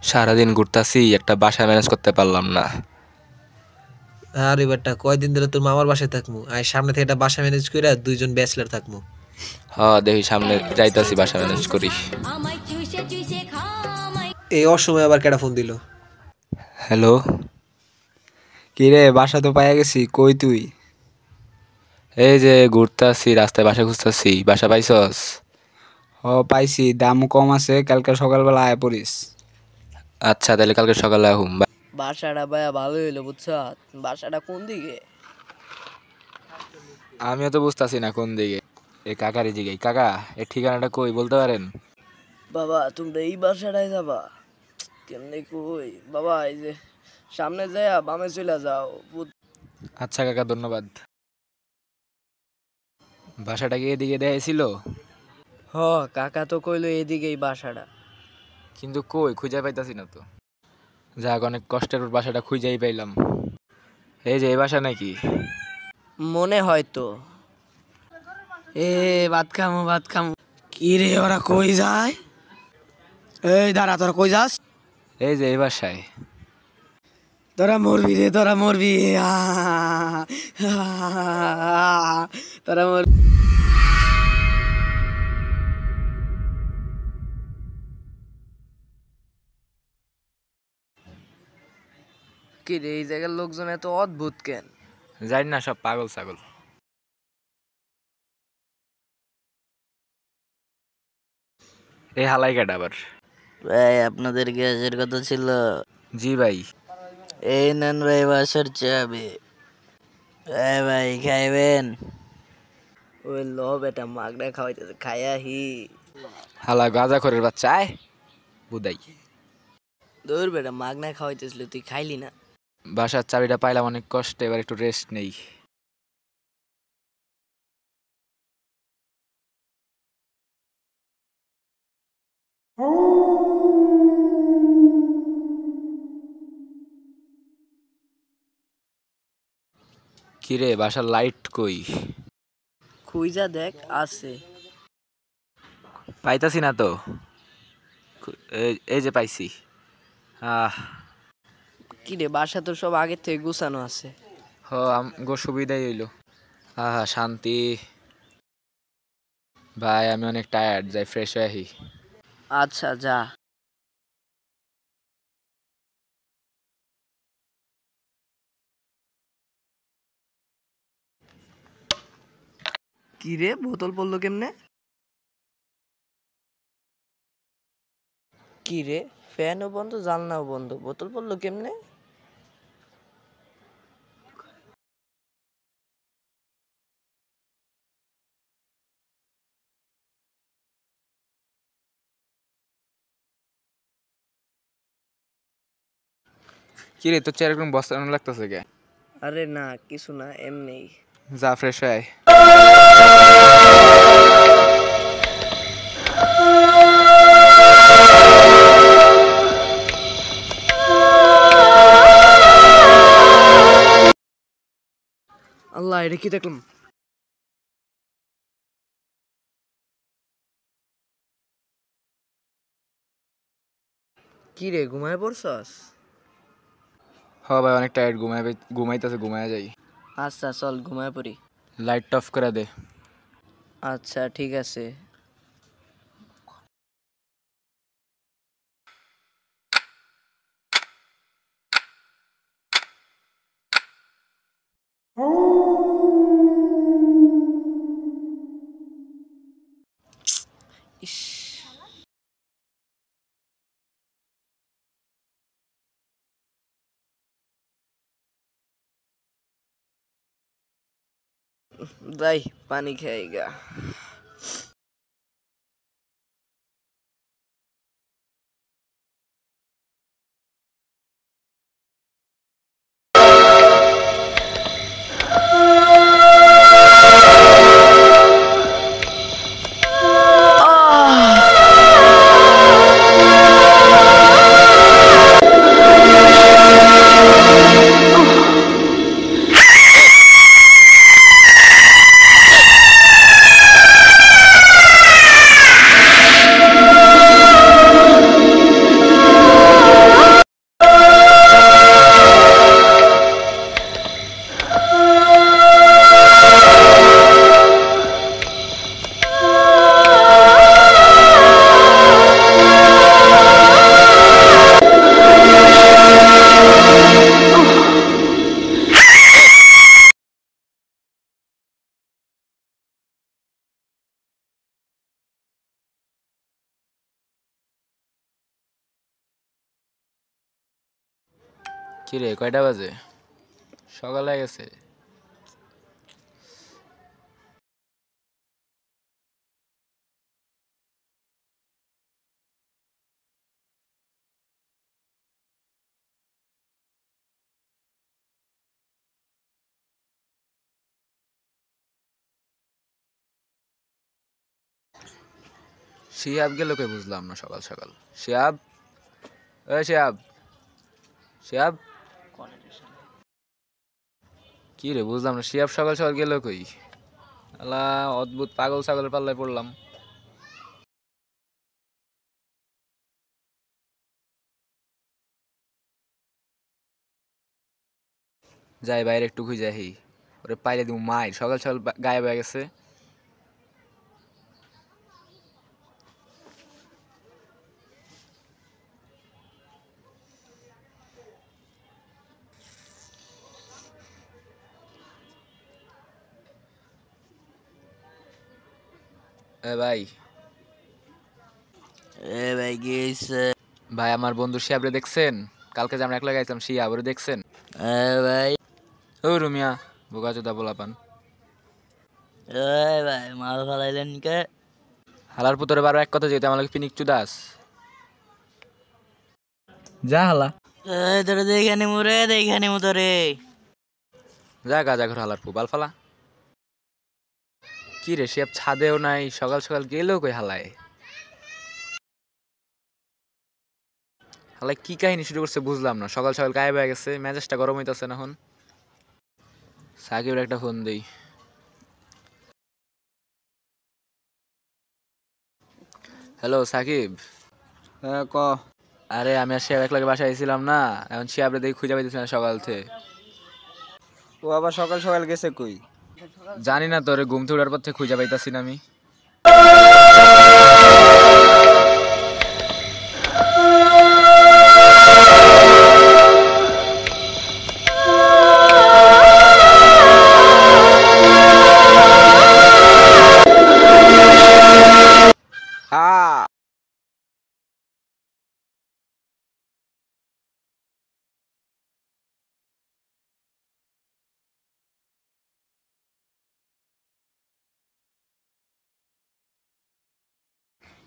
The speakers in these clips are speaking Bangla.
সারাদিন ঘুরতাছি, একটা বাসা ম্যানেজ করতে পারলাম না। আরে বেটা কয়দিন ধরে তোর মামার বাসায় থাকমু, আর সামনে থেকে একটা বাসা ম্যানেজ কইরা দুইজন ব্যাচলার থাকমু। দেখি সামনে যাইতাছি, বাসা ম্যানেজ করি। এই অসময়ে আবার কেডা ফোন দিল? হ্যালো, কি রে, বাসা তো পাইয়া গেছি, কই তুই? এই যে ঘুরতাছি, রাস্তায় বাসা খুঁজতাছি। বাসা পাইছস? ও পাইছি, দামও কম আছে, কালকে সকালবেলা আয়া পড়িস। আচ্ছা, তাহলে কালকে সকালে আহুম। বাসাটা ভাইয়া ভালো হইলো বুঝছ। বাসাটা কোন দিকে? আমিও তো বুঝতাছি না কোন দিকে। এই কাকারই জিগাই। কাকা, এর ঠিকানাটা কই বলতে পারেন? বাবা তোমরা এই বাসাটায় যাবা? কেমনে কই বাবা, এই যে সামনে যায়া বামে চলে যাও। আচ্ছা কাকা, ধন্যবাদ। বাসাটা কি এদিকে দেখাইছিল? হ, কাকা তো কইলো এদিকেই বাসাটা। কিন্তু কই খুঁজে পাইতাছি না তো। যাক, অনেক কষ্টের পর বাসাটা খুঁজেই পাইলাম। এই যে এই বাসা নাকি? মনে হয় তো। এ ভাত খামু ভাত খামু। কি রে ওরা কই যায়? এই দাঁড়া, তোরা কই যাস? এই যে এই বাসায়। তোরা মরবি রে, তোরা মরবি। তোরা মরবি। কি রে, এই জায়গার লোকজন এত অদ্ভুত কেন? জানি না, সব পাগল ছাগল। এই হালাই কাটা আবার। ভাই আপনাদের গ্যাসের কথা ছিল? জি ভাই। এই নেন ভাই বাসার চাবি। ভাই খাইবেন? ওই লো বেটা, মাগনা খাওয়াইতেছে, খায়া হি। হালা গাঁজা খরের বাচ্চা, আয় বুদাই। দৌড় বেটা, মাগনা খাওয়াইতেছিল, তুই খাইলি না? বাসার চাবিটা পাইলাম অনেক কষ্টে, এবার একটু রেস্ট নেই। কিরে, বাসার লাইট কই? খুইজা দেখ, আছে। পাইতাছি না তো। এই যে পাইছি। কি রে, বাসা তো সব আগের থেকে গুছানো আছে। আমগো সুবিধাই হইলো। শান্তি। ভাই আমি অনেক টায়ার্ড, যাই ফ্রেশ হয়ে আহি। আচ্ছা যা। কি রে, বোতল পড়লো কেমনে? কি রে, ফ্যানও বন্ধ জানলাও বন্ধ, বোতল পড়লো কেমনে? কিরে, তোর চেয়ার একদম বস্তা লাগতেছে কে? আরে না, কিছু না, এমনি। যা ফ্রেশ হয়ে আয়। আল্লাহ, এটা কি দেখলাম? কি রে, ঘুমায় পড়ছস? ভাই অনেক টায়ার্ড, ঘুমাইতেছে, ঘুমায় যাই। আচ্ছা চল ঘুমায় পড়ি। লাইট অফ করে দে। আচ্ছা ঠিক আছে। ইস, যাই পানি খাই গা। কি রে, কয়টা বাজে? সকাল হয়ে গেছে। শিহাব গেল কে বুঝলাম না সকাল সকাল। শিহাব, ওই শিহাব, শিহাব, কি রে বুঝলাম না, শিহাব সকাল সকাল গেল কই? আলা অদ্ভুত পাগল ছাগলের পাল্লায় পড়লাম। যাই বাইরে একটু খুঁজে যাই, ওরে পাইলে দিব মাই। সকাল সকাল গায়েব হয়ে গেছে। এ ভাই, এ ভাই কি হয়েছে? ভাই আমার বন্ধু শিহাবরে দেখছেন? কালকে যে আমরা একলা গাইছিলাম, শিহাব ওরে দেখছেন? এ ভাই, ও রুমিয়া বোকা চোদা বলাপান। এ ভাই মাল ফালাইলেন কে? হালার পুতরে বারো এক কথা যেতে আমার পিনিক চুদাস। যা হালা, তোরে দেখে নিমু রে, দেখে নিমু তোরে। যা গাজা ঘর হালার পু বাল ফালা। কি রে শিহাব ছাদেও নাই, সকাল সকাল গেলেও কই হালায়? হালাই কি কাহিনী শুরু করছে বুঝলাম না, সকাল সকাল গায়েব হয়ে গেছে। মেজাজটা গরম হইতাছে না এখন। সাকিবের একটা ফোন দেই। হ্যালো সাকিব। হ্যাঁ ক। আরে আমি আর শিহাব একলাগে বাসায় আইছিলাম না, এখন শিহাবরে দেখি খুঁজে পাইতেছি না সকাল থেকে। ও আবার সকাল সকাল গেছে কই? জানি না, তোরে ঘুম থেকে উঠার পর থেকে খুঁজে পাইতাছি না আমি।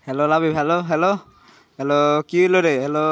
Hello Labib, hello hello hello, কি হইলো রে? হ্যালো